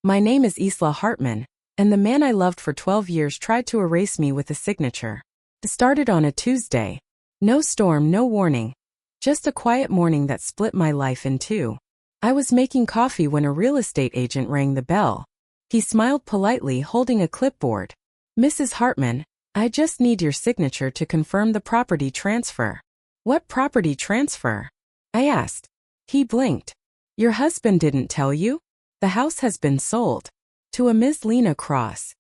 My name is Isla Hartman, and the man I loved for 12 years tried to erase me with a signature. It started on a Tuesday. No storm, no warning. Just a quiet morning that split my life in two. I was making coffee when a real estate agent rang the bell. He smiled politely, holding a clipboard. "Mrs. Hartman, I just need your signature to confirm the property transfer." "What property transfer?" I asked. He blinked. "Your husband didn't tell you? The house has been sold. To a Ms. Lena Cross."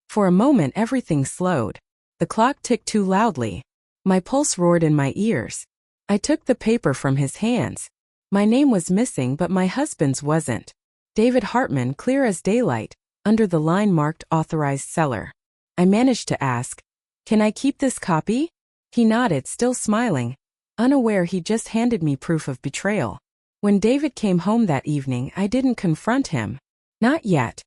For a moment everything slowed. The clock ticked too loudly. My pulse roared in my ears. I took the paper from his hands. My name was missing, but my husband's wasn't. David Hartman, clear as daylight, under the line marked Authorized Seller. I managed to ask, "Can I keep this copy?" He nodded, still smiling, unaware he just handed me proof of betrayal. When David came home that evening, I didn't confront him. Not yet.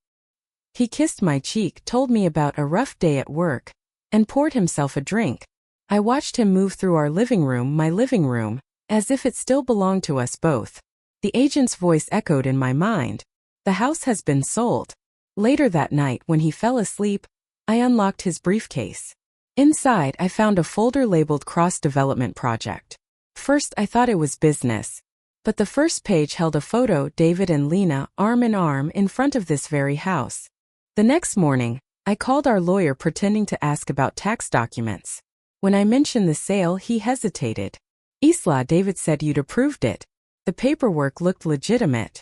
He kissed my cheek, told me about a rough day at work, and poured himself a drink. I watched him move through our living room, my living room, as if it still belonged to us both. The agent's voice echoed in my mind. "The house has been sold." Later that night, when he fell asleep, I unlocked his briefcase. Inside, I found a folder labeled Cross Development Project. First, I thought it was business. But the first page held a photo, David and Lena, arm in arm, in front of this very house. The next morning, I called our lawyer pretending to ask about tax documents. When I mentioned the sale, he hesitated. "Isla, David said you'd approved it. The paperwork looked legitimate."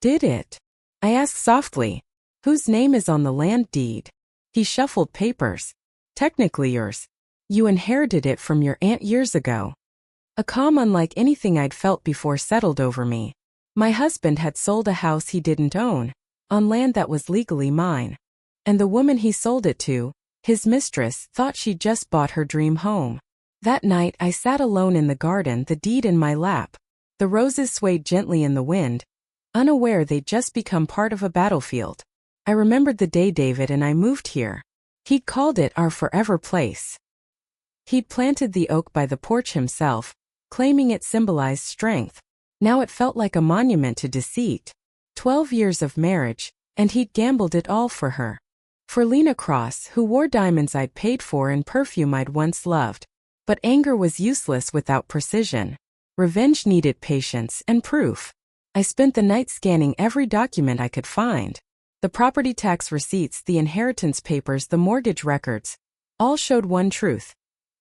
"Did it?" I asked softly. "Whose name is on the land deed?" He shuffled papers. "Technically yours. You inherited it from your aunt years ago." A calm unlike anything I'd felt before settled over me. My husband had sold a house he didn't own, on land that was legally mine. And the woman he sold it to, his mistress, thought she'd just bought her dream home. That night I sat alone in the garden, the deed in my lap. The roses swayed gently in the wind, unaware they'd just become part of a battlefield. I remembered the day David and I moved here. He'd called it our forever place. He'd planted the oak by the porch himself, claiming it symbolized strength. Now it felt like a monument to deceit. 12 years of marriage, and he'd gambled it all for her. For Lena Cross, who wore diamonds I'd paid for and perfume I'd once loved. But anger was useless without precision. Revenge needed patience and proof. I spent the night scanning every document I could find. The property tax receipts, the inheritance papers, the mortgage records. All showed one truth.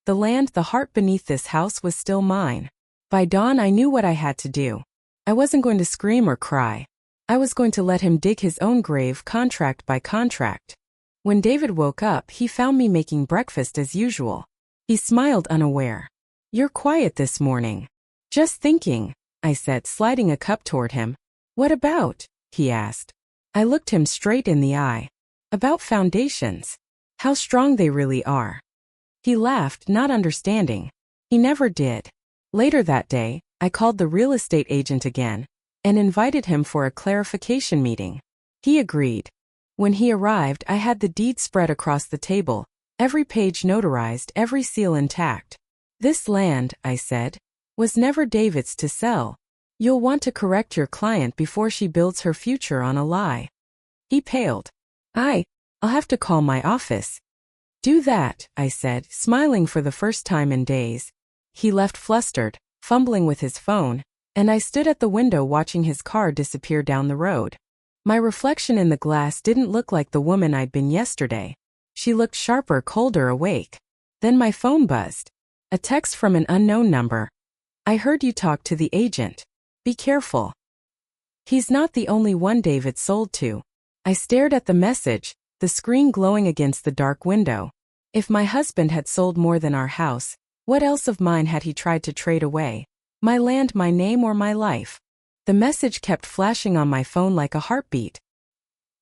The land, the heart beneath this house, was still mine. By dawn I knew what I had to do. I wasn't going to scream or cry. I was going to let him dig his own grave, contract by contract. When David woke up, he found me making breakfast as usual. He smiled, unaware. "You're quiet this morning." "Just thinking," I said, sliding a cup toward him. "What about?" he asked. I looked him straight in the eye. "About foundations. How strong they really are." He laughed, not understanding. He never did. Later that day, I called the real estate agent again and invited him for a clarification meeting. He agreed. When he arrived, I had the deed spread across the table, every page notarized, every seal intact. "This land," I said, "was never David's to sell. You'll want to correct your client before she builds her future on a lie." He paled. I'll have to call my office." "Do that," I said, smiling for the first time in days. He left flustered, fumbling with his phone, and I stood at the window watching his car disappear down the road. My reflection in the glass didn't look like the woman I'd been yesterday. She looked sharper, colder, awake. Then my phone buzzed. A text from an unknown number. "I heard you talk to the agent. Be careful. He's not the only one David sold to." I stared at the message, the screen glowing against the dark window. If my husband had sold more than our house, what else of mine had he tried to trade away? My land, my name, or my life? The message kept flashing on my phone like a heartbeat.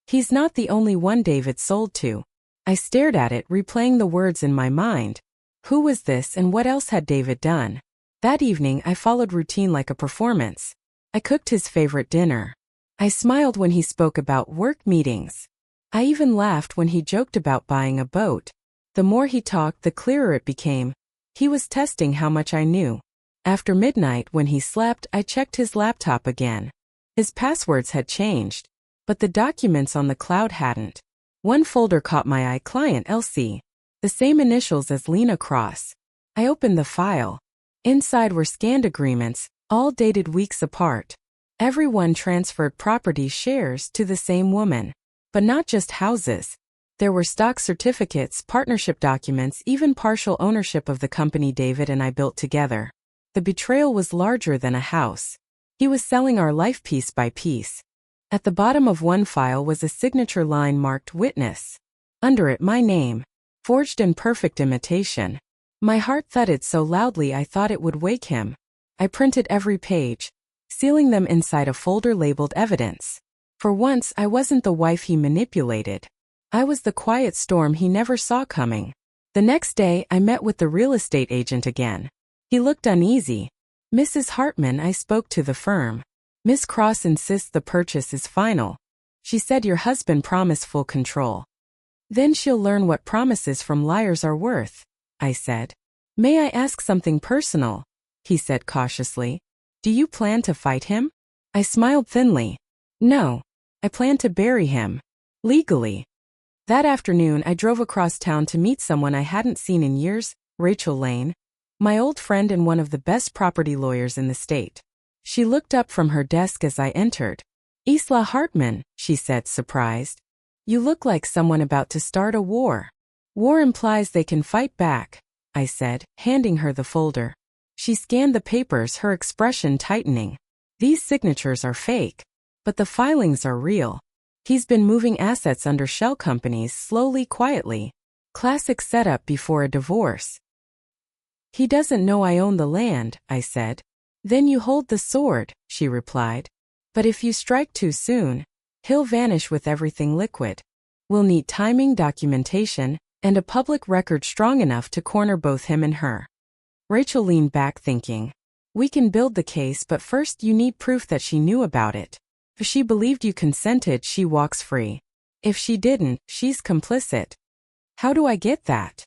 "He's not the only one David sold to." I stared at it, replaying the words in my mind. Who was this and what else had David done? That evening I followed routine like a performance. I cooked his favorite dinner. I smiled when he spoke about work meetings. I even laughed when he joked about buying a boat. The more he talked, the clearer it became. He was testing how much I knew. After midnight, when he slept, I checked his laptop again. His passwords had changed. but the documents on the cloud hadn't. One folder caught my eye: Client LC. The same initials as Lena Cross. I opened the file. Inside were scanned agreements, all dated weeks apart. Everyone transferred property shares to the same woman. But not just houses. There were stock certificates, partnership documents, even partial ownership of the company David and I built together. The betrayal was larger than a house. He was selling our life piece by piece. At the bottom of one file was a signature line marked Witness. Under it, my name, forged in perfect imitation. My heart thudded so loudly I thought it would wake him. I printed every page, sealing them inside a folder labeled Evidence. For once, I wasn't the wife he manipulated. I was the quiet storm he never saw coming. The next day, I met with the real estate agent again. He looked uneasy. Mrs. Hartman, I spoke to the firm. Miss Cross insists the purchase is final. She said your husband promised full control. Then she'll learn what promises from liars are worth, I said. May I ask something personal? He said cautiously. Do you plan to fight him? I smiled thinly. No. I plan to bury him. Legally. That afternoon I drove across town to meet someone I hadn't seen in years, Rachel Lane, my old friend and one of the best property lawyers in the state. She looked up from her desk as I entered. Isla Hartman, she said, surprised. You look like someone about to start a war. War implies they can fight back, I said, handing her the folder. She scanned the papers, her expression tightening. These signatures are fake, but the filings are real. He's been moving assets under shell companies slowly, quietly. Classic setup before a divorce. He doesn't know I own the land, I said. Then you hold the sword, she replied. But if you strike too soon, he'll vanish with everything liquid. We'll need timing, documentation, and a public record strong enough to corner both him and her. Rachel leaned back thinking. We can build the case, but first you need proof that she knew about it. If she believed you consented, she walks free. If she didn't, she's complicit. How do I get that?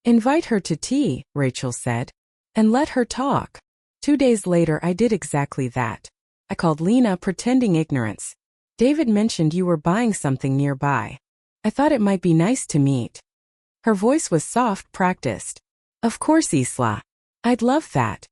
Invite her to tea, Rachel said, and let her talk. 2 days later I did exactly that. I called Lena, pretending ignorance. David mentioned you were buying something nearby. I thought it might be nice to meet. Her voice was soft, practiced. Of course, Isla. I'd love that.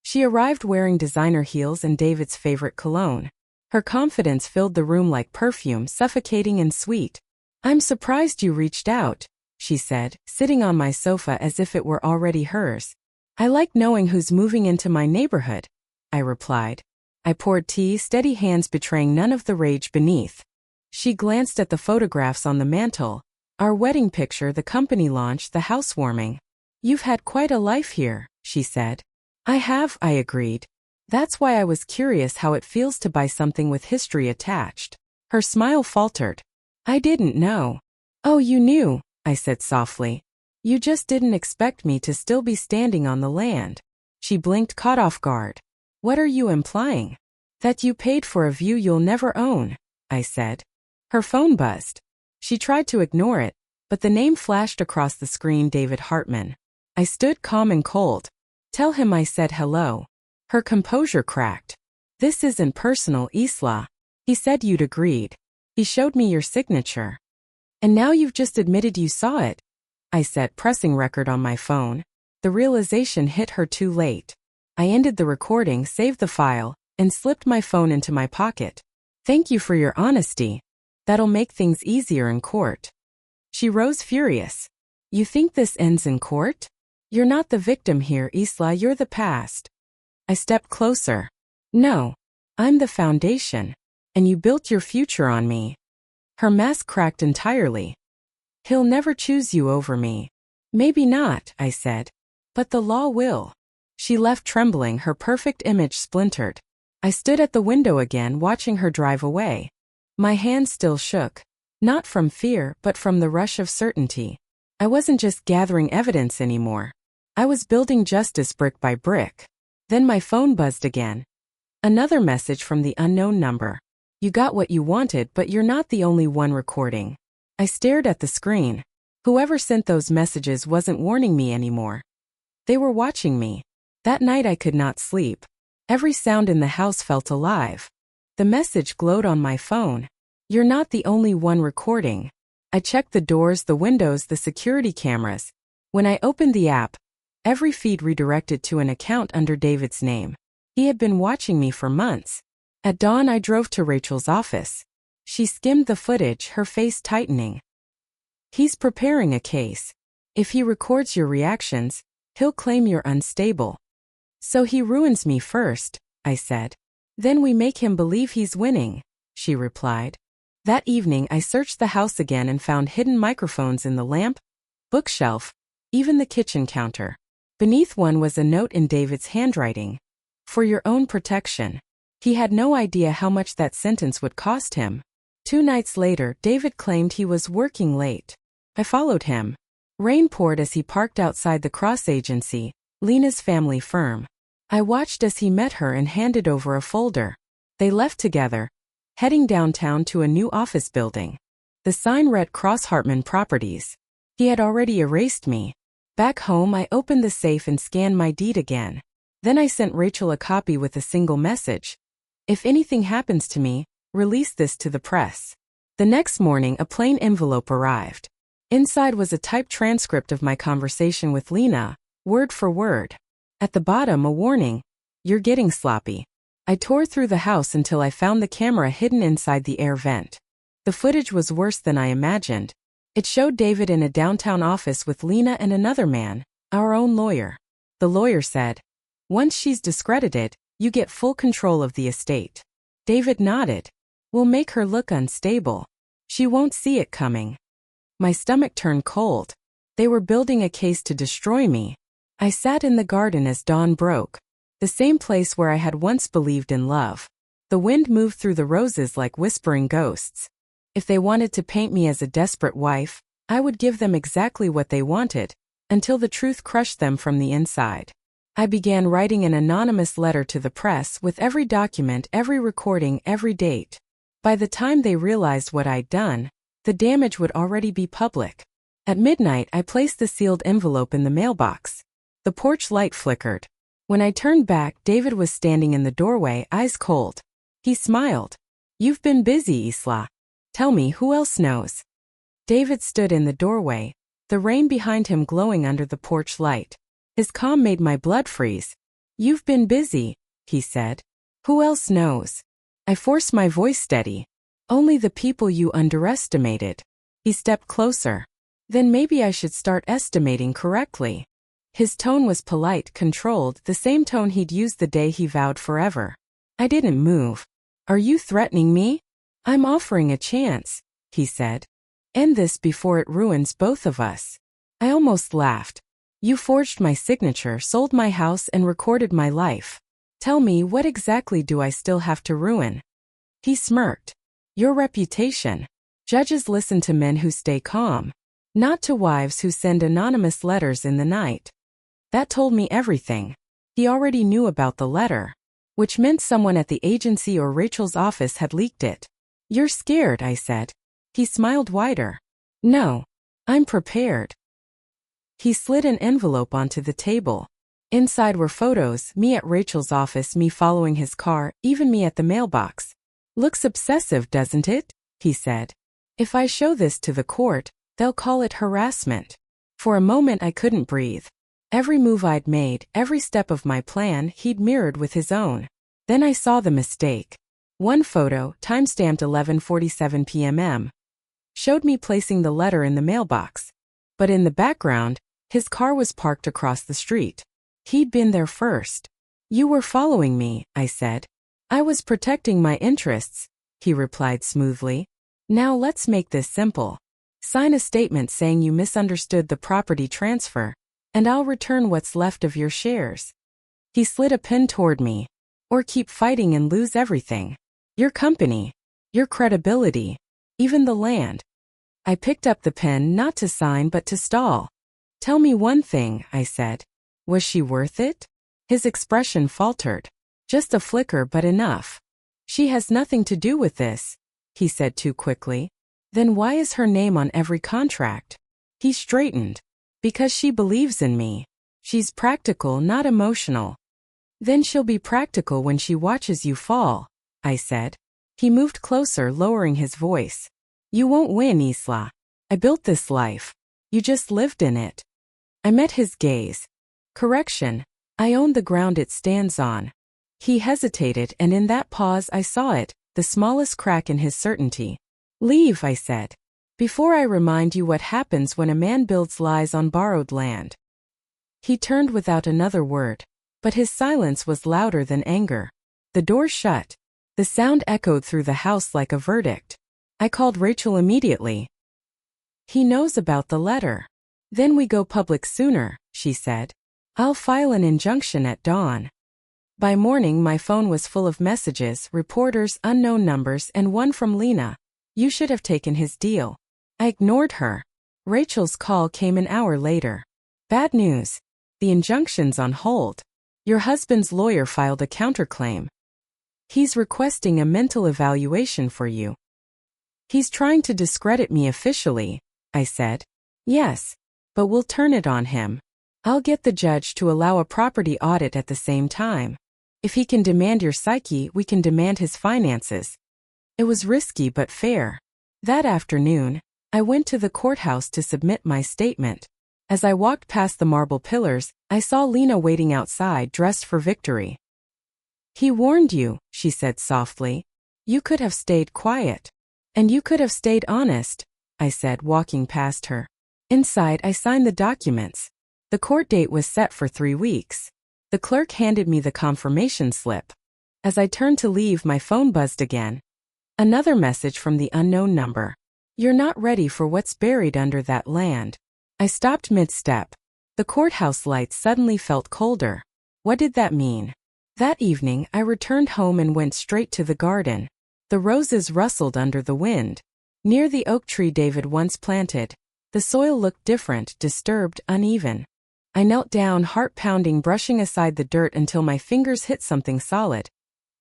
She arrived wearing designer heels and David's favorite cologne. Her confidence filled the room like perfume, suffocating and sweet. I'm surprised you reached out, she said, sitting on my sofa as if it were already hers. I like knowing who's moving into my neighborhood, I replied. I poured tea, steady hands betraying none of the rage beneath. She glanced at the photographs on the mantel. Our wedding picture, the company launch, the housewarming. You've had quite a life here, she said. I have, I agreed. That's why I was curious how it feels to buy something with history attached. Her smile faltered. I didn't know. Oh, you knew, I said softly. You just didn't expect me to still be standing on the land. She blinked, caught off guard. What are you implying? That you paid for a view you'll never own, I said. Her phone buzzed. She tried to ignore it, but the name flashed across the screen: David Hartman. I stood calm and cold. Tell him I said hello. Her composure cracked. This isn't personal, Isla. He said you'd agreed. He showed me your signature. And now you've just admitted you saw it, I said, pressing record on my phone. The realization hit her too late. I ended the recording, saved the file, and slipped my phone into my pocket. Thank you for your honesty. That'll make things easier in court. She rose furious. You think this ends in court? You're not the victim here, Isla, you're the past. I stepped closer. No, I'm the foundation. And you built your future on me. Her mask cracked entirely. He'll never choose you over me. Maybe not, I said. But the law will. She left trembling, her perfect image splintered. I stood at the window again, watching her drive away. My hand still shook. Not from fear, but from the rush of certainty. I wasn't just gathering evidence anymore. I was building justice brick by brick. Then my phone buzzed again. Another message from the unknown number. You got what you wanted, but you're not the only one recording. I stared at the screen. Whoever sent those messages wasn't warning me anymore. They were watching me. That night I could not sleep. Every sound in the house felt alive. The message glowed on my phone. You're not the only one recording. I checked the doors, the windows, the security cameras. When I opened the app, every feed redirected to an account under David's name. He had been watching me for months. At dawn, I drove to Rachel's office. She skimmed the footage, her face tightening. He's preparing a case. If he records your reactions, he'll claim you're unstable. So he ruins me first, I said. Then we make him believe he's winning, she replied. That evening, I searched the house again and found hidden microphones in the lamp, bookshelf, even the kitchen counter. Beneath one was a note in David's handwriting. For your own protection. He had no idea how much that sentence would cost him. 2 nights later, David claimed he was working late. I followed him. Rain poured as he parked outside the Cross Agency, Lena's family firm. I watched as he met her and handed over a folder. They left together, heading downtown to a new office building. The sign read Cross Hartman Properties. He had already erased me. Back home, I opened the safe and scanned my deed again. Then I sent Rachel a copy with a single message. If anything happens to me, release this to the press. The next morning, a plain envelope arrived. Inside was a typed transcript of my conversation with Lena, word for word. At the bottom, a warning. You're getting sloppy. I tore through the house until I found the camera hidden inside the air vent. The footage was worse than I imagined. It showed David in a downtown office with Lena and another man, our own lawyer. The lawyer said, "Once she's discredited, you get full control of the estate." David nodded. "We'll make her look unstable. She won't see it coming." My stomach turned cold. They were building a case to destroy me. I sat in the garden as dawn broke, the same place where I had once believed in love. The wind moved through the roses like whispering ghosts. If they wanted to paint me as a desperate wife, I would give them exactly what they wanted, until the truth crushed them from the inside. I began writing an anonymous letter to the press with every document, every recording, every date. By the time they realized what I'd done, the damage would already be public. At midnight, I placed the sealed envelope in the mailbox. The porch light flickered. When I turned back, David was standing in the doorway, eyes cold. He smiled. "You've been busy, Isla. Tell me, who else knows?" David stood in the doorway, the rain behind him glowing under the porch light. His calm made my blood freeze. "You've been busy," he said. "Who else knows?" I forced my voice steady. "Only the people you underestimated." He stepped closer. "Then maybe I should start estimating correctly." His tone was polite, controlled, the same tone he'd used the day he vowed forever. I didn't move. "Are you threatening me?" "I'm offering a chance," he said. "End this before it ruins both of us." I almost laughed. "You forged my signature, sold my house, and recorded my life. Tell me, what exactly do I still have to ruin?" He smirked. "Your reputation. Judges listen to men who stay calm, not to wives who send anonymous letters in the night." That told me everything. He already knew about the letter, which meant someone at the agency or Rachel's office had leaked it. "You're scared," I said. He smiled wider. "No, I'm prepared." He slid an envelope onto the table. Inside were photos, me at Rachel's office, me following his car, even me at the mailbox. "Looks obsessive, doesn't it?" he said. "If I show this to the court, they'll call it harassment." For a moment I couldn't breathe. Every move I'd made, every step of my plan, he'd mirrored with his own. Then I saw the mistake. One photo, timestamped 11:47 p.m., showed me placing the letter in the mailbox. But in the background, his car was parked across the street. He'd been there first. "You were following me," I said. "I was protecting my interests," he replied smoothly. "Now let's make this simple. Sign a statement saying you misunderstood the property transfer, and I'll return what's left of your shares." He slid a pen toward me. "Or keep fighting and lose everything. Your company, your credibility, even the land." I picked up the pen not to sign but to stall. "Tell me one thing," I said. "Was she worth it?" His expression faltered. "Just a flicker, but enough." "She has nothing to do with this," he said too quickly. "Then why is her name on every contract?" He straightened. "Because she believes in me. She's practical, not emotional." "Then she'll be practical when she watches you fall," I said. He moved closer, lowering his voice. You won't win, Isla. I built this life. You just lived in it. I met his gaze. Correction. I own the ground it stands on. He hesitated, and in that pause I saw it, the smallest crack in his certainty. Leave, I said. Before I remind you what happens when a man builds lies on borrowed land. He turned without another word, but his silence was louder than anger. The door shut. The sound echoed through the house like a verdict. I called Rachel immediately. He knows about the letter. Then we go public sooner, she said. I'll file an injunction at dawn. By morning my phone was full of messages, reporters, unknown numbers, and one from Lena. You should have taken his deal. I ignored her. Rachel's call came an hour later. Bad news. The injunction's on hold. Your husband's lawyer filed a counterclaim. He's requesting a mental evaluation for you. He's trying to discredit me officially, I said. Yes, but we'll turn it on him. I'll get the judge to allow a property audit at the same time. If he can demand your psyche, we can demand his finances. It was risky but fair. That afternoon, I went to the courthouse to submit my statement. As I walked past the marble pillars, I saw Lena waiting outside, dressed for victory. He warned you, she said softly. You could have stayed quiet. And you could have stayed honest, I said, walking past her. Inside, I signed the documents. The court date was set for 3 weeks. The clerk handed me the confirmation slip. As I turned to leave, my phone buzzed again. Another message from the unknown number. You're not ready for what's buried under that land. I stopped mid-step. The courthouse lights suddenly felt colder. What did that mean? That evening, I returned home and went straight to the garden. The roses rustled under the wind. Near the oak tree David once planted, the soil looked different, disturbed, uneven. I knelt down, heart pounding, brushing aside the dirt until my fingers hit something solid.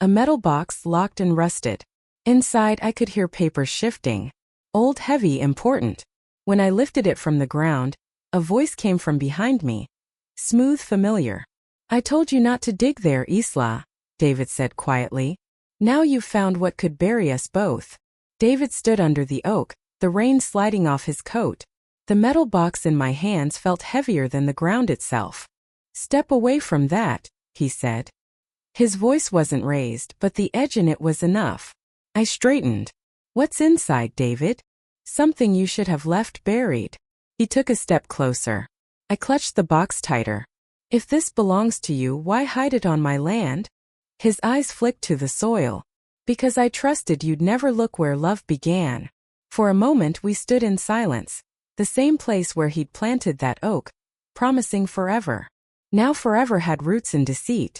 A metal box, locked and rusted. Inside, I could hear papers shifting. Old, heavy, important. When I lifted it from the ground, a voice came from behind me. Smooth, familiar. I told you not to dig there, Isla, David said quietly. Now you've found what could bury us both. David stood under the oak, the rain sliding off his coat. The metal box in my hands felt heavier than the ground itself. Step away from that, he said. His voice wasn't raised, but the edge in it was enough. I straightened. What's inside, David? Something you should have left buried. He took a step closer. I clutched the box tighter. If this belongs to you, why hide it on my land? His eyes flicked to the soil. Because I trusted you'd never look where love began. For a moment we stood in silence. The same place where he'd planted that oak, promising forever. Now forever had roots in deceit.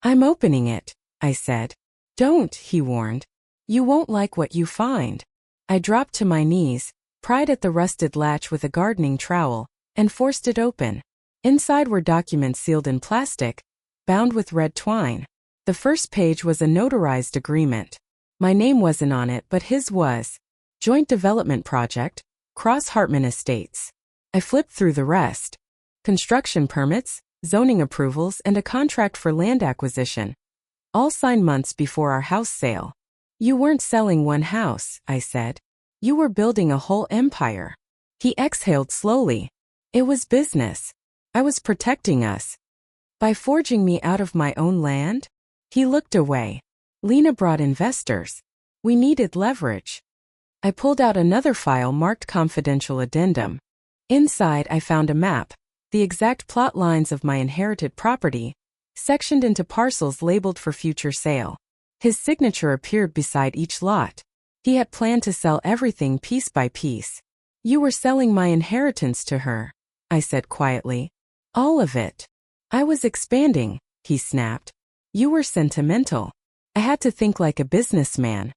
I'm opening it, I said. Don't, he warned. You won't like what you find. I dropped to my knees, pried at the rusted latch with a gardening trowel, and forced it open. Inside were documents sealed in plastic, bound with red twine. The first page was a notarized agreement. My name wasn't on it, but his was. Joint Development Project, Cross Hartman Estates. I flipped through the rest. Construction permits, zoning approvals, and a contract for land acquisition. All signed months before our house sale. You weren't selling one house, I said. You were building a whole empire. He exhaled slowly. It was business. I was protecting us. By forging me out of my own land? He looked away. Lena brought investors. We needed leverage. I pulled out another file marked Confidential Addendum. Inside I found a map, the exact plot lines of my inherited property, sectioned into parcels labeled for future sale. His signature appeared beside each lot. He had planned to sell everything piece by piece. You were selling my inheritance to her, I said quietly. All of it. I was expanding, he snapped. You were sentimental. I had to think like a businessman.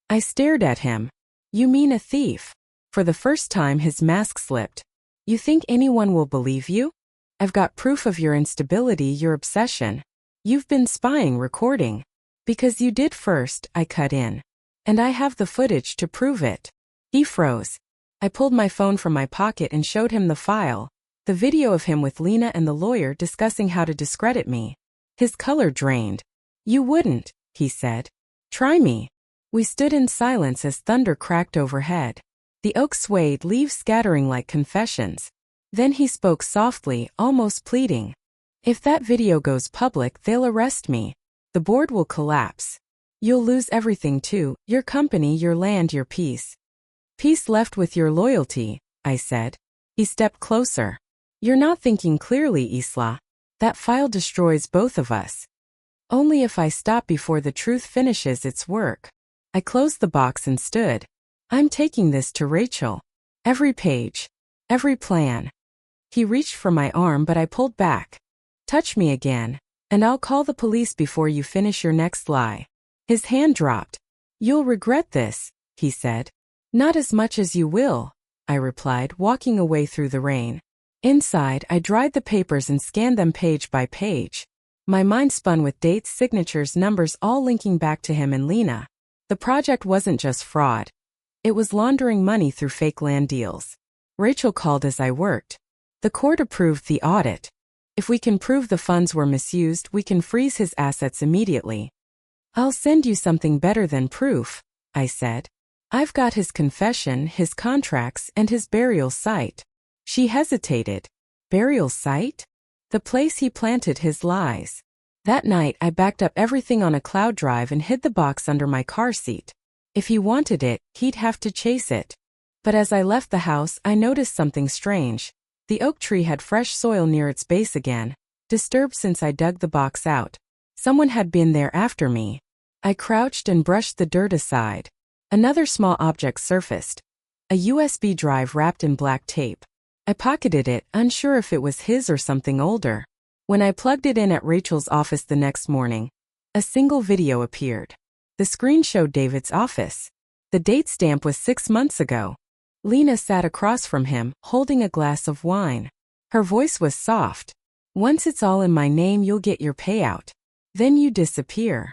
I stared at him. You mean a thief? For the first time his mask slipped. You think anyone will believe you? I've got proof of your instability, your obsession. You've been spying, recording. Because you did first, I cut in. And I have the footage to prove it. He froze. I pulled my phone from my pocket and showed him the file, the video of him with Lena and the lawyer discussing how to discredit me. His color drained. You wouldn't, he said. Try me. We stood in silence as thunder cracked overhead. The oak swayed, leaves scattering like confessions. Then he spoke softly, almost pleading. If that video goes public, they'll arrest me. The board will collapse. You'll lose everything too, your company, your land, your peace. Peace left with your loyalty, I said. He stepped closer. You're not thinking clearly, Isla. That file destroys both of us. Only if I stop before the truth finishes its work. I closed the box and stood. I'm taking this to Rachel. Every page. Every plan. He reached for my arm, but I pulled back. Touch me again, and I'll call the police before you finish your next lie. His hand dropped. You'll regret this, he said. Not as much as you will, I replied, walking away through the rain. Inside, I dried the papers and scanned them page by page. My mind spun with dates, signatures, numbers, all linking back to him and Lena. The project wasn't just fraud. It was laundering money through fake land deals. Rachel called as I worked. The court approved the audit. If we can prove the funds were misused, we can freeze his assets immediately. I'll send you something better than proof, I said. I've got his confession, his contracts, and his burial site. She hesitated. Burial site? The place he planted his lies. That night, I backed up everything on a cloud drive and hid the box under my car seat. If he wanted it, he'd have to chase it. But as I left the house, I noticed something strange. The oak tree had fresh soil near its base again, disturbed since I dug the box out. Someone had been there after me. I crouched and brushed the dirt aside. Another small object surfaced. A USB drive wrapped in black tape. I pocketed it, unsure if it was his or something older. When I plugged it in at Rachel's office the next morning, a single video appeared. The screen showed David's office. The date stamp was 6 months ago. Lena sat across from him, holding a glass of wine. Her voice was soft. Once it's all in my name, you'll get your payout. Then you disappear.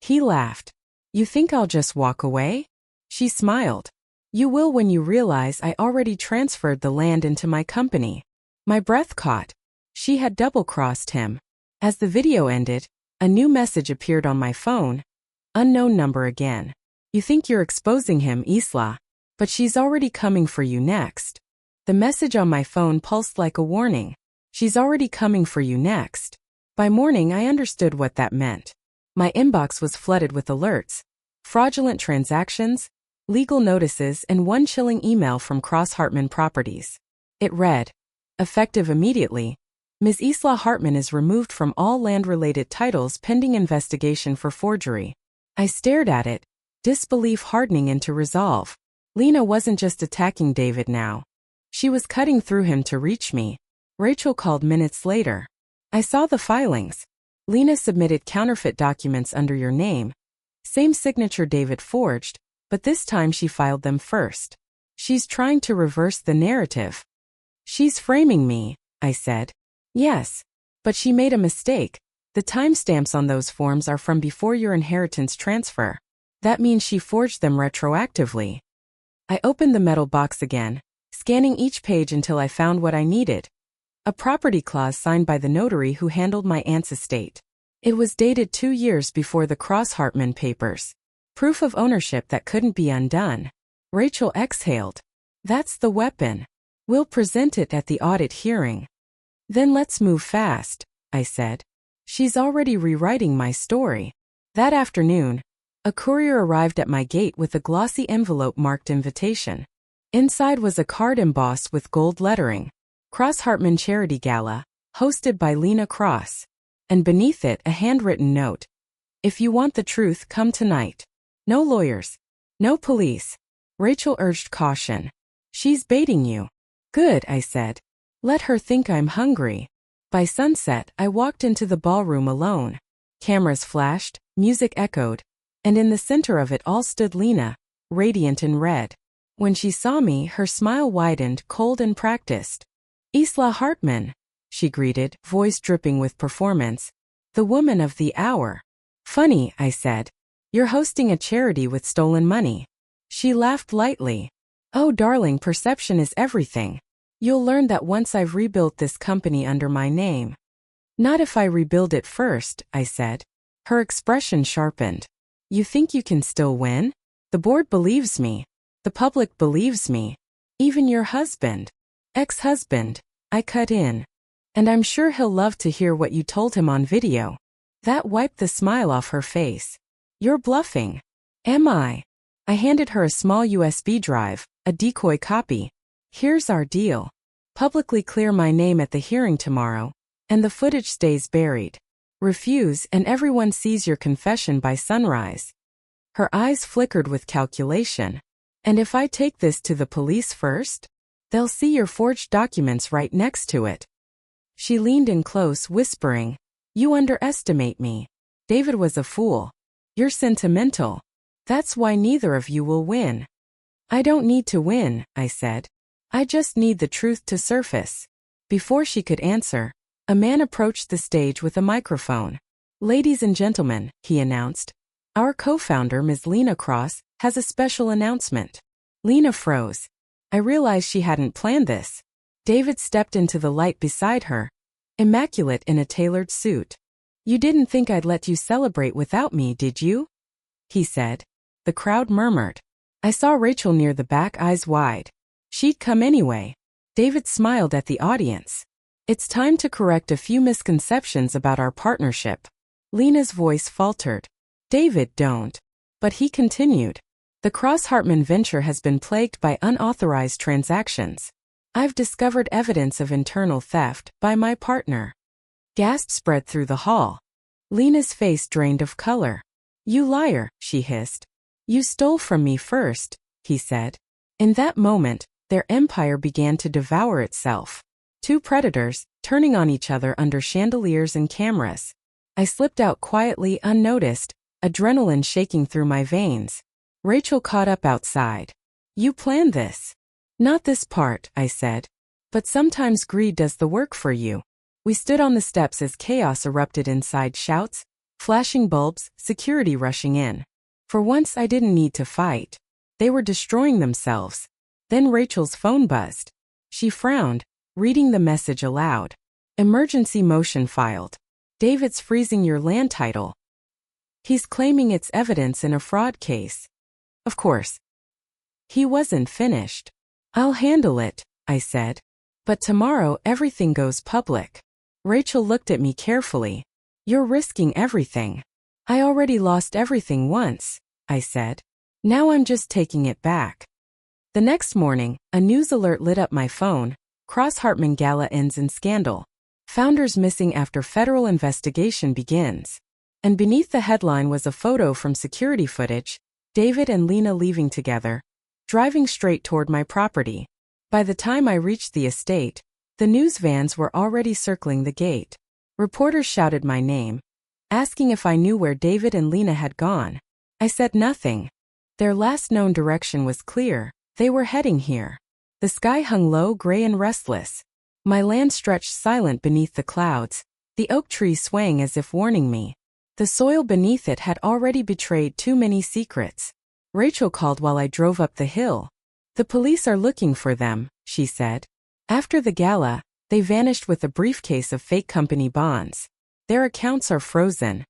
He laughed. You think I'll just walk away? She smiled. You will when you realize I already transferred the land into my company. My breath caught. She had double-crossed him. As the video ended, a new message appeared on my phone. Unknown number again. You think you're exposing him, Isla. But she's already coming for you next. The message on my phone pulsed like a warning. She's already coming for you next. By morning, I understood what that meant. My inbox was flooded with alerts. Fraudulent transactions, legal notices, and one chilling email from Cross Hartman Properties. It read, effective immediately, Ms. Isla Hartman is removed from all land-related titles pending investigation for forgery. I stared at it, disbelief hardening into resolve. Lena wasn't just attacking David now. She was cutting through him to reach me. Rachel called minutes later. I saw the filings. Lena submitted counterfeit documents under your name. Same signature David forged, but this time she filed them first. She's trying to reverse the narrative. She's framing me, I said. Yes, but she made a mistake. The timestamps on those forms are from before your inheritance transfer. That means she forged them retroactively. I opened the metal box again, scanning each page until I found what I needed. A property clause signed by the notary who handled my aunt's estate. It was dated 2 years before the Cross Hartman papers. Proof of ownership that couldn't be undone. Rachel exhaled. That's the weapon. We'll present it at the audit hearing. Then let's move fast, I said. She's already rewriting my story. That afternoon, a courier arrived at my gate with a glossy envelope marked invitation. Inside was a card embossed with gold lettering. Cross Hartman Charity Gala, hosted by Lena Cross. And beneath it a handwritten note. If you want the truth, come tonight. No lawyers. No police. Rachel urged caution. She's baiting you. Good, I said. Let her think I'm hungry. By sunset, I walked into the ballroom alone. Cameras flashed, music echoed, and in the center of it all stood Lena, radiant in red. When she saw me, her smile widened, cold and practiced. Isla Hartman, she greeted, voice dripping with performance. The woman of the hour. Funny, I said. You're hosting a charity with stolen money. She laughed lightly. Oh, darling, perception is everything. You'll learn that once I've rebuilt this company under my name. Not if I rebuild it first, I said. Her expression sharpened. You think you can still win? The board believes me. The public believes me. Even your husband. Ex-husband. I cut in. And I'm sure he'll love to hear what you told him on video. That wiped the smile off her face. You're bluffing. Am I? I handed her a small USB drive, a decoy copy. Here's our deal. Publicly clear my name at the hearing tomorrow, and the footage stays buried. Refuse and everyone sees your confession by sunrise. Her eyes flickered with calculation. And if I take this to the police first? They'll see your forged documents right next to it. She leaned in close, whispering, You underestimate me. David was a fool. You're sentimental. That's why neither of you will win. I don't need to win, I said. I just need the truth to surface. Before she could answer, a man approached the stage with a microphone. Ladies and gentlemen, he announced, our co-founder, Ms. Lena Cross, has a special announcement. Lena froze. I realized she hadn't planned this. David stepped into the light beside her, immaculate in a tailored suit. You didn't think I'd let you celebrate without me, did you? He said. The crowd murmured. I saw Rachel near the back, eyes wide. She'd come anyway. David smiled at the audience. It's time to correct a few misconceptions about our partnership. Lena's voice faltered. David, don't. But he continued. The Cross-Hartman venture has been plagued by unauthorized transactions. I've discovered evidence of internal theft by my partner. Gasps spread through the hall. Lena's face drained of color. You liar, she hissed. You stole from me first, he said. In that moment, their empire began to devour itself. Two predators, turning on each other under chandeliers and cameras. I slipped out quietly, unnoticed, adrenaline shaking through my veins. Rachel caught up outside. You planned this. Not this part, I said. But sometimes greed does the work for you. We stood on the steps as chaos erupted inside, shouts, flashing bulbs, security rushing in. For once I didn't need to fight. They were destroying themselves. Then Rachel's phone buzzed. She frowned, reading the message aloud. Emergency motion filed. David's freezing your land title. He's claiming it's evidence in a fraud case. Of course. He wasn't finished. I'll handle it, I said. But tomorrow everything goes public. Rachel looked at me carefully. You're risking everything. I already lost everything once, I said. Now I'm just taking it back. The next morning, a news alert lit up my phone. Cross-Hartman Gala ends in scandal. Founders missing after federal investigation begins. And beneath the headline was a photo from security footage, David and Lena leaving together, driving straight toward my property. By the time I reached the estate, the news vans were already circling the gate. Reporters shouted my name, asking if I knew where David and Lena had gone. I said nothing. Their last known direction was clear. They were heading here. The sky hung low, gray and restless. My land stretched silent beneath the clouds, the oak tree swaying as if warning me. The soil beneath it had already betrayed too many secrets. Rachel called while I drove up the hill. The police are looking for them, she said. After the gala, they vanished with a briefcase of fake company bonds. Their accounts are frozen.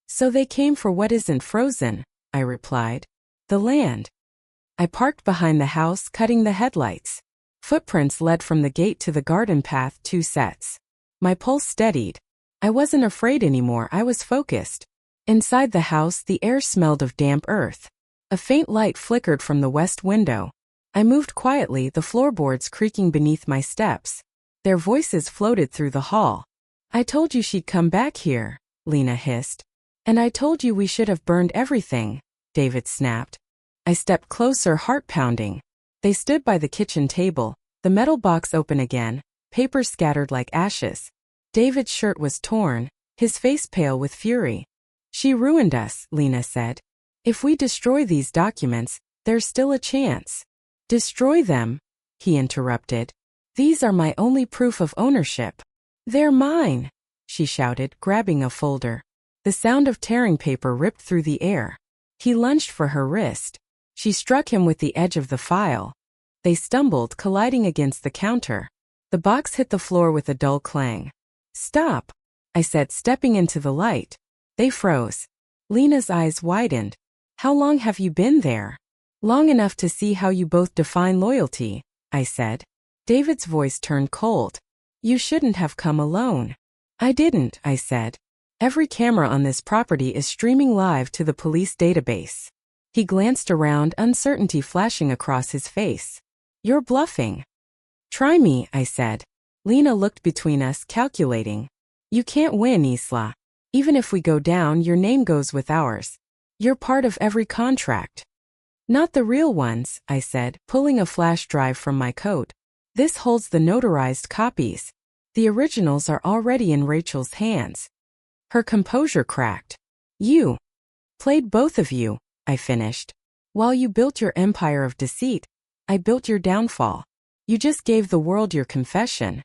So they came for what isn't frozen, I replied. The land. I parked behind the house, cutting the headlights. Footprints led from the gate to the garden path, 2 sets. My pulse steadied. I wasn't afraid anymore, I was focused. Inside the house, the air smelled of damp earth. A faint light flickered from the west window. I moved quietly, the floorboards creaking beneath my steps. Their voices floated through the hall. I told you she'd come back here, Lena hissed. And I told you we should have burned everything, David snapped. I stepped closer, heart pounding. They stood by the kitchen table, the metal box open again, paper scattered like ashes. David's shirt was torn, his face pale with fury. She ruined us, Lena said. If we destroy these documents, there's still a chance. Destroy them, he interrupted. These are my only proof of ownership. They're mine, she shouted, grabbing a folder. The sound of tearing paper ripped through the air. He lunged for her wrist. She struck him with the edge of the file. They stumbled, colliding against the counter. The box hit the floor with a dull clang. Stop, I said, stepping into the light. They froze. Lena's eyes widened. How long have you been there? Long enough to see how you both define loyalty, I said. David's voice turned cold. You shouldn't have come alone. I didn't, I said. Every camera on this property is streaming live to the police database. He glanced around, uncertainty flashing across his face. You're bluffing. Try me, I said. Lena looked between us, calculating. You can't win, Isla. Even if we go down, your name goes with ours. You're part of every contract. Not the real ones, I said, pulling a flash drive from my coat. This holds the notarized copies. The originals are already in Rachel's hands. Her composure cracked. You played both of you, I finished. While you built your empire of deceit, I built your downfall. You just gave the world your confession.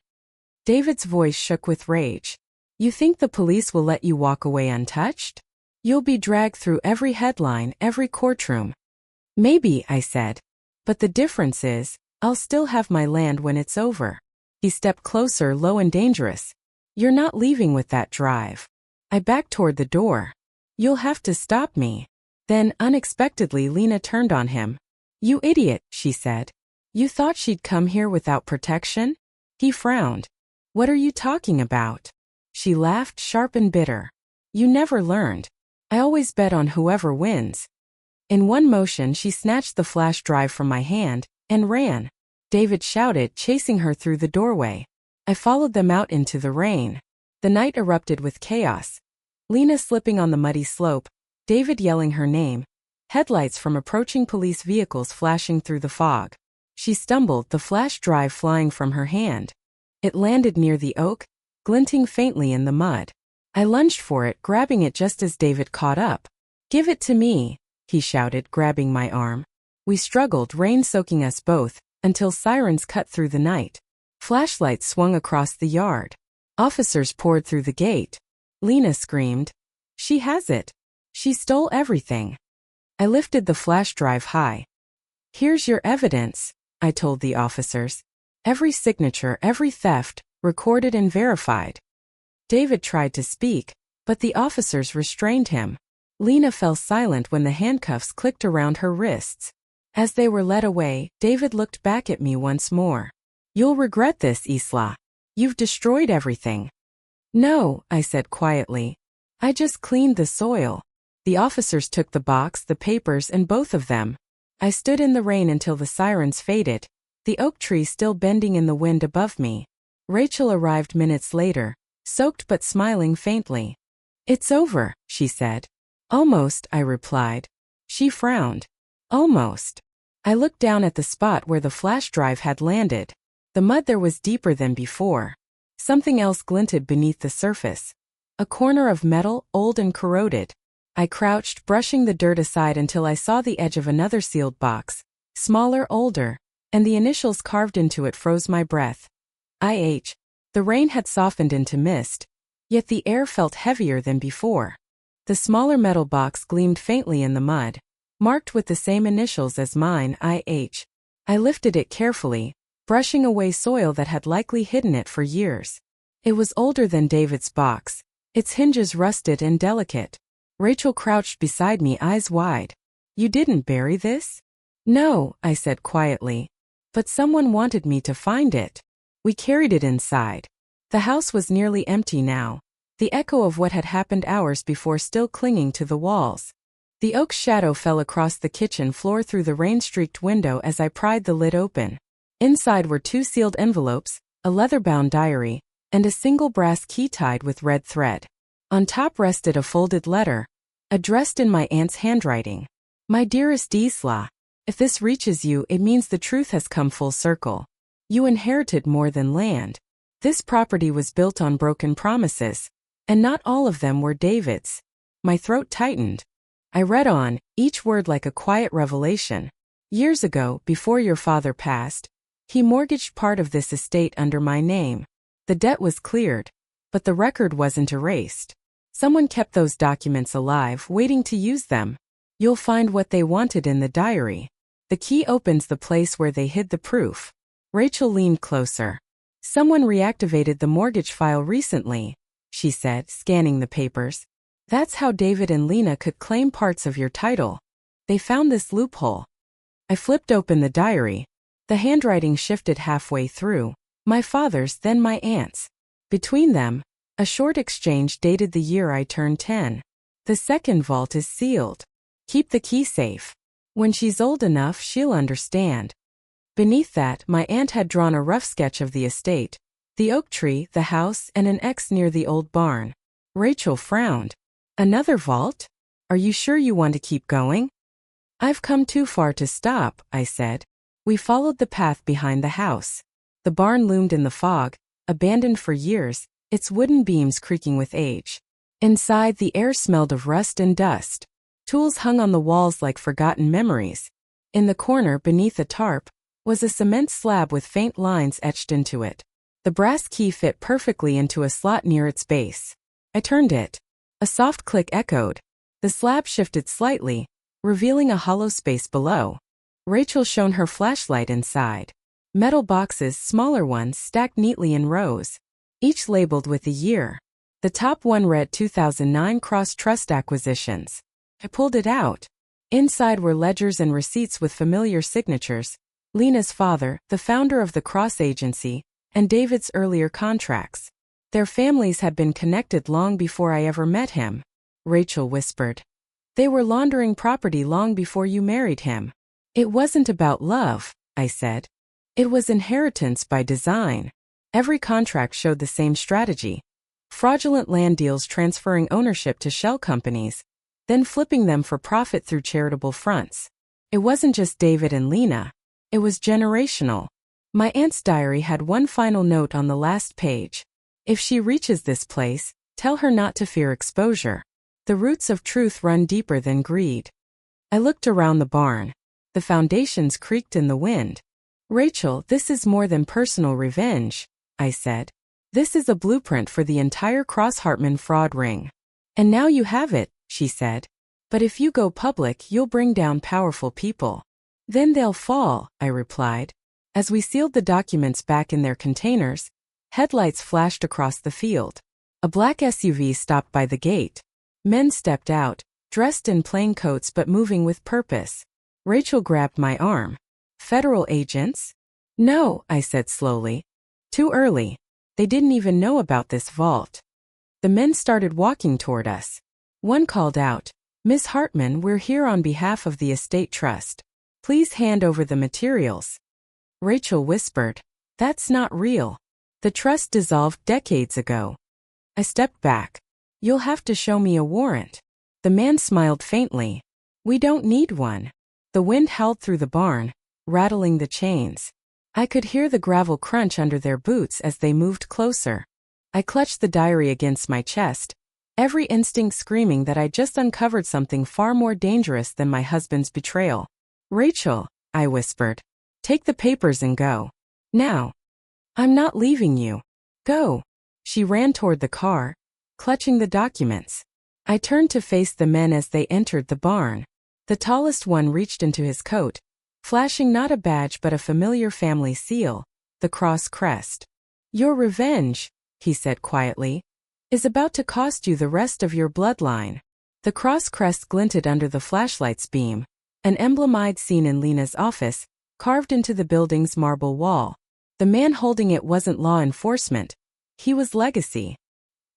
David's voice shook with rage. You think the police will let you walk away untouched? You'll be dragged through every headline, every courtroom. Maybe, I said. But the difference is, I'll still have my land when it's over. He stepped closer, low and dangerous. You're not leaving with that drive. I backed toward the door. You'll have to stop me. Then, unexpectedly, Lena turned on him. You idiot, she said. You thought she'd come here without protection? He frowned. What are you talking about? She laughed, sharp and bitter. You never learned. I always bet on whoever wins. In one motion, she snatched the flash drive from my hand and ran. David shouted, chasing her through the doorway. I followed them out into the rain. The night erupted with chaos. Lena slipping on the muddy slope, David yelling her name, headlights from approaching police vehicles flashing through the fog. She stumbled, the flash drive flying from her hand. It landed near the oak, glinting faintly in the mud. I lunged for it, grabbing it just as David caught up. Give it to me, he shouted, grabbing my arm. We struggled, rain soaking us both, until sirens cut through the night. Flashlights swung across the yard. Officers poured through the gate. Lena screamed. She has it. She stole everything. I lifted the flash drive high. Here's your evidence, I told the officers. Every signature, every theft, recorded and verified. David tried to speak, but the officers restrained him. Lena fell silent when the handcuffs clicked around her wrists. As they were led away, David looked back at me once more. You'll regret this, Isla. You've destroyed everything. No, I said quietly. I just cleaned the soil. The officers took the box, the papers, and both of them. I stood in the rain until the sirens faded, the oak tree still bending in the wind above me. Rachel arrived minutes later, soaked but smiling faintly. It's over, she said. Almost, I replied. She frowned. Almost. I looked down at the spot where the flash drive had landed. The mud there was deeper than before. Something else glinted beneath the surface. A corner of metal, old and corroded. I crouched, brushing the dirt aside until I saw the edge of another sealed box, smaller, older, and the initials carved into it froze my breath. IH. The rain had softened into mist, yet the air felt heavier than before. The smaller metal box gleamed faintly in the mud, marked with the same initials as mine, IH. I lifted it carefully, brushing away soil that had likely hidden it for years. It was older than David's box, its hinges rusted and delicate. Rachel crouched beside me, eyes wide. You didn't bury this? No, I said quietly. But someone wanted me to find it. We carried it inside. The house was nearly empty now, the echo of what had happened hours before still clinging to the walls. The oak's shadow fell across the kitchen floor through the rain-streaked window as I pried the lid open. Inside were 2 sealed envelopes, a leather-bound diary, and a single brass key tied with red thread. On top rested a folded letter, addressed in my aunt's handwriting. My dearest Isla, if this reaches you, it means the truth has come full circle. You inherited more than land. This property was built on broken promises, and not all of them were David's. My throat tightened. I read on, each word like a quiet revelation. Years ago, before your father passed, he mortgaged part of this estate under my name. The debt was cleared, but the record wasn't erased. Someone kept those documents alive, waiting to use them. You'll find what they wanted in the diary. The key opens the place where they hid the proof. Rachel leaned closer. Someone reactivated the mortgage file recently, she said, scanning the papers. That's how David and Lena could claim parts of your title. They found this loophole. I flipped open the diary. The handwriting shifted halfway through. My father's, then my aunt's. Between them, a short exchange dated the year I turned 10. The second vault is sealed. Keep the key safe. When she's old enough, she'll understand. Beneath that, my aunt had drawn a rough sketch of the estate, the oak tree, the house, and an X near the old barn. Rachel frowned. Another vault? Are you sure you want to keep going? I've come too far to stop, I said. We followed the path behind the house. The barn loomed in the fog, abandoned for years, its wooden beams creaking with age. Inside, the air smelled of rust and dust. Tools hung on the walls like forgotten memories. In the corner, beneath a tarp, was a cement slab with faint lines etched into it. The brass key fit perfectly into a slot near its base. I turned it. A soft click echoed. The slab shifted slightly, revealing a hollow space below. Rachel shone her flashlight inside. Metal boxes, smaller ones, stacked neatly in rows, each labeled with a year. The top one read 2009 Cross Trust Acquisitions. I pulled it out. Inside were ledgers and receipts with familiar signatures. Lena's father, the founder of the Cross Agency, and David's earlier contracts. Their families had been connected long before I ever met him. Rachel whispered. They were laundering property long before you married him. It wasn't about love, I said. It was inheritance by design. Every contract showed the same strategy. Fraudulent land deals transferring ownership to shell companies, then flipping them for profit through charitable fronts. It wasn't just David and Lena. It was generational. My aunt's diary had one final note on the last page. If she reaches this place, tell her not to fear exposure. The roots of truth run deeper than greed. I looked around the barn. The foundations creaked in the wind. Rachel, this is more than personal revenge, I said. This is a blueprint for the entire Cross-Hartman fraud ring. And now you have it, she said. But if you go public, you'll bring down powerful people. Then they'll fall, I replied. As we sealed the documents back in their containers, headlights flashed across the field. A black SUV stopped by the gate. Men stepped out, dressed in plain coats but moving with purpose. Rachel grabbed my arm. Federal agents? No, I said slowly. Too early. They didn't even know about this vault. The men started walking toward us. One called out, Miss Hartman, we're here on behalf of the estate trust. Please hand over the materials. Rachel whispered, That's not real. The trust dissolved decades ago. I stepped back. You'll have to show me a warrant. The man smiled faintly. We don't need one. The wind howled through the barn, rattling the chains. I could hear the gravel crunch under their boots as they moved closer. I clutched the diary against my chest, every instinct screaming that I'd just uncovered something far more dangerous than my husband's betrayal. Rachel, I whispered, take the papers and go. Now. I'm not leaving you. Go. She ran toward the car, clutching the documents. I turned to face the men as they entered the barn. The tallest one reached into his coat, flashing not a badge but a familiar family seal, the cross crest. Your revenge, he said quietly, is about to cost you the rest of your bloodline. The cross crest glinted under the flashlight's beam, an emblem I'd seen in Lena's office, carved into the building's marble wall. The man holding it wasn't law enforcement. He was legacy.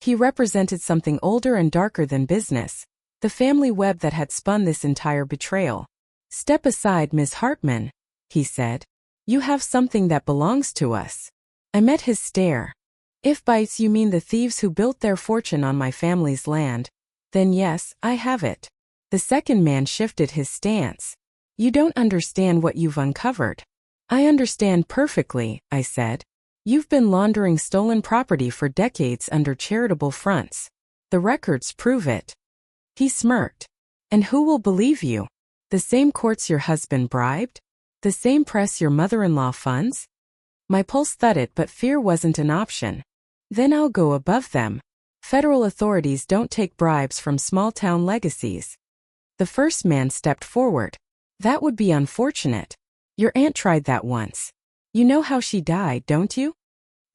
He represented something older and darker than business, the family web that had spun this entire betrayal. Step aside, Miss Hartman, he said. You have something that belongs to us. I met his stare. If bites you mean the thieves who built their fortune on my family's land, then yes, I have it. The second man shifted his stance. You don't understand what you've uncovered. I understand perfectly, I said. You've been laundering stolen property for decades under charitable fronts. The records prove it. He smirked. And who will believe you? The same courts your husband bribed? The same press your mother-in-law funds? My pulse thudded, but fear wasn't an option. Then I'll go above them. Federal authorities don't take bribes from small-town legacies. The first man stepped forward. That would be unfortunate. Your aunt tried that once. You know how she died, don't you?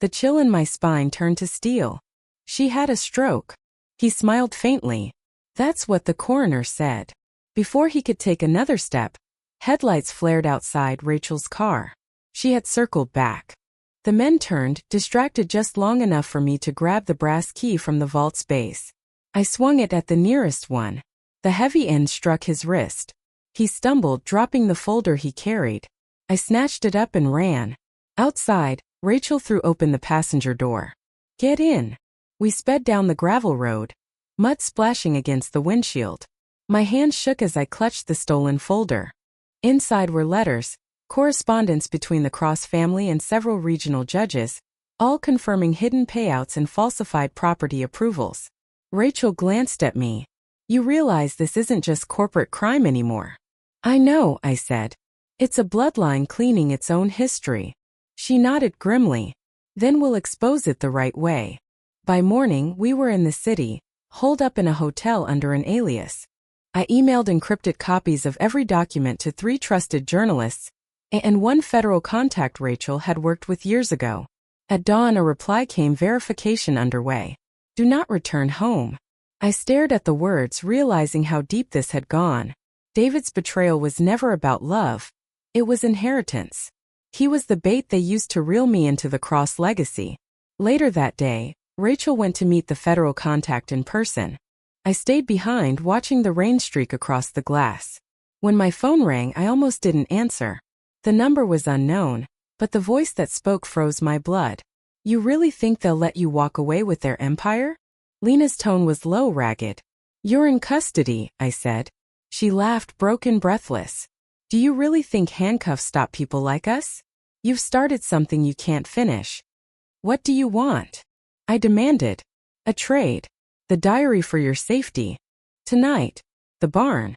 The chill in my spine turned to steel. She had a stroke. He smiled faintly. That's what the coroner said. Before he could take another step, headlights flared outside Rachel's car. She had circled back. The men turned, distracted just long enough for me to grab the brass key from the vault's base. I swung it at the nearest one. The heavy end struck his wrist. He stumbled, dropping the folder he carried. I snatched it up and ran. Outside, Rachel threw open the passenger door. "Get in." We sped down the gravel road, mud splashing against the windshield. My hand shook as I clutched the stolen folder. Inside were letters, correspondence between the Cross family and several regional judges, all confirming hidden payouts and falsified property approvals. Rachel glanced at me. "You realize this isn't just corporate crime anymore." "I know," I said. "It's a bloodline cleaning its own history." She nodded grimly. "Then we'll expose it the right way." By morning, we were in the city, holed up in a hotel under an alias. I emailed encrypted copies of every document to 3 trusted journalists and one federal contact Rachel had worked with years ago. At dawn, a reply came: verification underway. Do not return home. I stared at the words, realizing how deep this had gone. David's betrayal was never about love. It was inheritance. He was the bait they used to reel me into the Cross legacy. Later that day, Rachel went to meet the federal contact in person. I stayed behind, watching the rain streak across the glass. When my phone rang, I almost didn't answer. The number was unknown, but the voice that spoke froze my blood. "You really think they'll let you walk away with their empire?" Lena's tone was low, ragged. "You're in custody," I said. She laughed, broken, breathless. "Do you really think handcuffs stop people like us? You've started something you can't finish." "What do you want?" I demanded. "A trade. The diary for your safety. Tonight. The barn."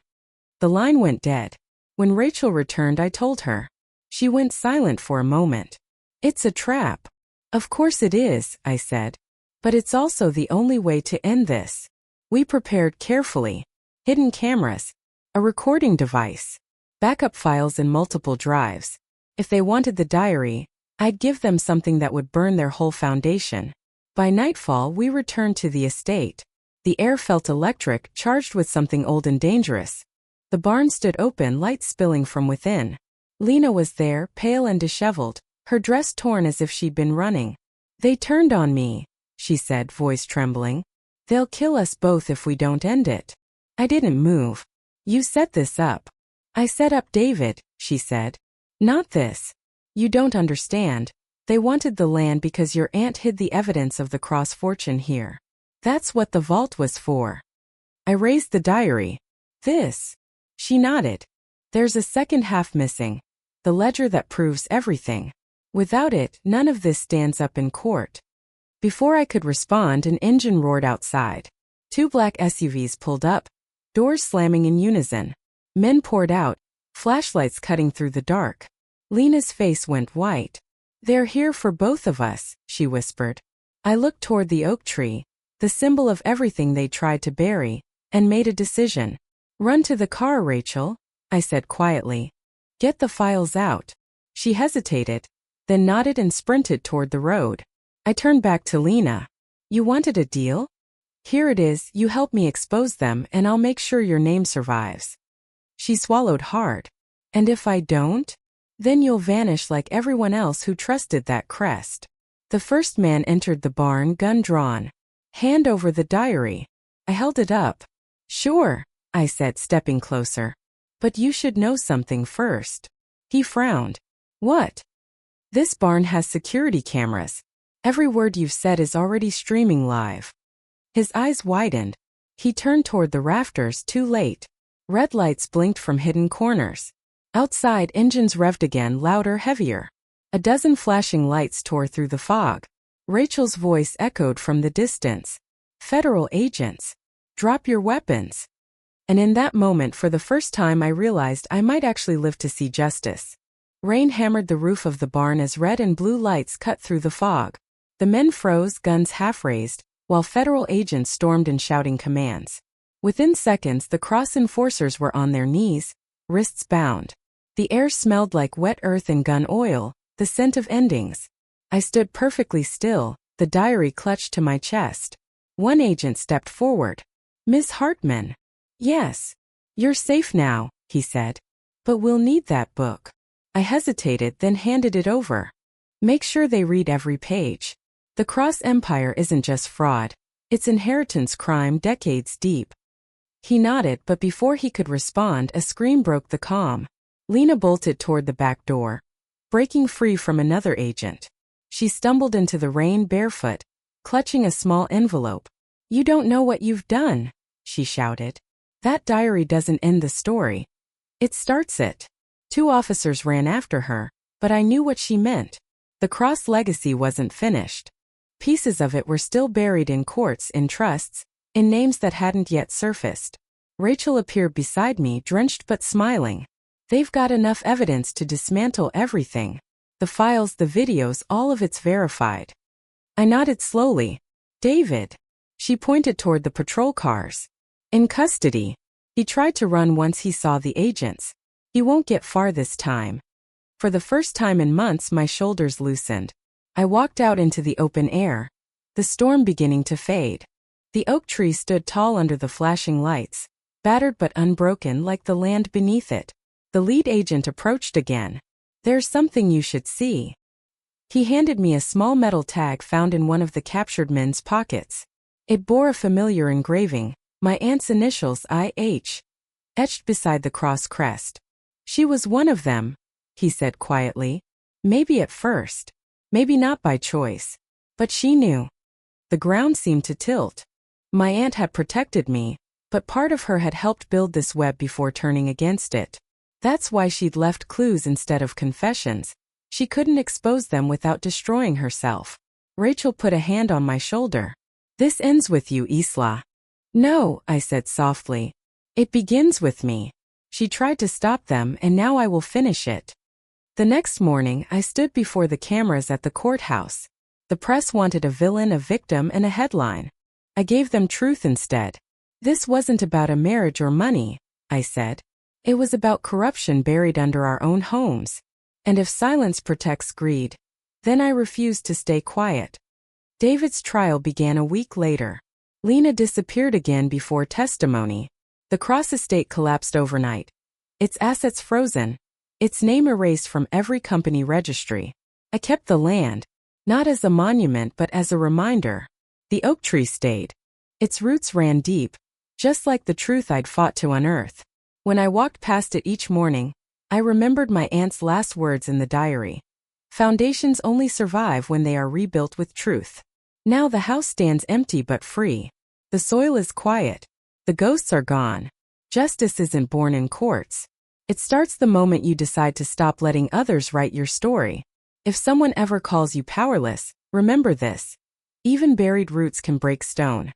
The line went dead. When Rachel returned, I told her. She went silent for a moment. "It's a trap." "Of course it is," I said. "But it's also the only way to end this." We prepared carefully. Hidden cameras. A recording device. Backup files in multiple drives. If they wanted the diary, I'd give them something that would burn their whole foundation. By nightfall, we returned to the estate. The air felt electric, charged with something old and dangerous. The barn stood open, light spilling from within. Lena was there, pale and disheveled, her dress torn as if she'd been running. "They turned on me," she said, voice trembling. "They'll kill us both if we don't end it." I didn't move. "You set this up." "I set up David," she said. "Not this. You don't understand. They wanted the land because your aunt hid the evidence of the Cross fortune here. That's what the vault was for." I raised the diary. "This." She nodded. "There's a second half missing. The ledger that proves everything. Without it, none of this stands up in court." Before I could respond, an engine roared outside. 2 black SUVs pulled up, doors slamming in unison. Men poured out, flashlights cutting through the dark. Lena's face went white. "They're here for both of us," she whispered. I looked toward the oak tree, the symbol of everything they tried to bury, and made a decision. "Run to the car, Rachel," I said quietly. "Get the files out." She hesitated, then nodded and sprinted toward the road. I turned back to Lena. "You wanted a deal? Here it is. You help me expose them, and I'll make sure your name survives." She swallowed hard. "And if I don't? Then you'll vanish like everyone else who trusted that crest." The first man entered the barn, gun drawn. "Hand over the diary." I held it up. "Sure," I said, stepping closer. "But you should know something first." He frowned. "What?" "This barn has security cameras. Every word you've said is already streaming live." His eyes widened. He turned toward the rafters, too late. Red lights blinked from hidden corners. Outside, engines revved again, louder, heavier. A dozen flashing lights tore through the fog. Rachel's voice echoed from the distance. "Federal agents. Drop your weapons." And in that moment, for the first time, I realized I might actually live to see justice. Rain hammered the roof of the barn as red and blue lights cut through the fog. The men froze, guns half raised, while federal agents stormed in, shouting commands. Within seconds, the Cross enforcers were on their knees, wrists bound. The air smelled like wet earth and gun oil, the scent of endings. I stood perfectly still, the diary clutched to my chest. One agent stepped forward. Miss Hartman. Yes. You're safe now, he said. But we'll need that book. I hesitated, then handed it over. Make sure they read every page. The Cross Empire isn't just fraud. It's inheritance crime decades deep. He nodded, but before he could respond, a scream broke the calm. Lena bolted toward the back door, breaking free from another agent. She stumbled into the rain barefoot, clutching a small envelope. You don't know what you've done, she shouted. That diary doesn't end the story. It starts it. 2 officers ran after her, but I knew what she meant. The Cross legacy wasn't finished. Pieces of it were still buried in courts, in trusts, in names that hadn't yet surfaced. Rachel appeared beside me, drenched but smiling. They've got enough evidence to dismantle everything. The files, the videos, all of it's verified. I nodded slowly. David. She pointed toward the patrol cars. In custody. He tried to run once he saw the agents. He won't get far this time. For the first time in months, my shoulders loosened. I walked out into the open air, the storm beginning to fade. The oak tree stood tall under the flashing lights, battered but unbroken like the land beneath it. The lead agent approached again. There's something you should see. He handed me a small metal tag found in one of the captured men's pockets. It bore a familiar engraving, my aunt's initials I.H., etched beside the cross crest. She was one of them, he said quietly. Maybe at first. Maybe not by choice. But she knew. The ground seemed to tilt. My aunt had protected me, but part of her had helped build this web before turning against it. That's why she'd left clues instead of confessions. She couldn't expose them without destroying herself. Rachel put a hand on my shoulder. This ends with you, Isla. No, I said softly. It begins with me. She tried to stop them, and now I will finish it. The next morning, I stood before the cameras at the courthouse. The press wanted a villain, a victim, and a headline. I gave them truth instead. This wasn't about a marriage or money, I said. It was about corruption buried under our own homes. And if silence protects greed, then I refused to stay quiet. David's trial began a week later. Lena disappeared again before testimony. The Cross estate collapsed overnight. Its assets frozen. Its name erased from every company registry. I kept the land, not as a monument but as a reminder. The oak tree stayed. Its roots ran deep, just like the truth I'd fought to unearth. When I walked past it each morning, I remembered my aunt's last words in the diary. Foundations only survive when they are rebuilt with truth. Now the house stands empty but free. The soil is quiet. The ghosts are gone. Justice isn't born in courts. It starts the moment you decide to stop letting others write your story. If someone ever calls you powerless, remember this. Even buried roots can break stone.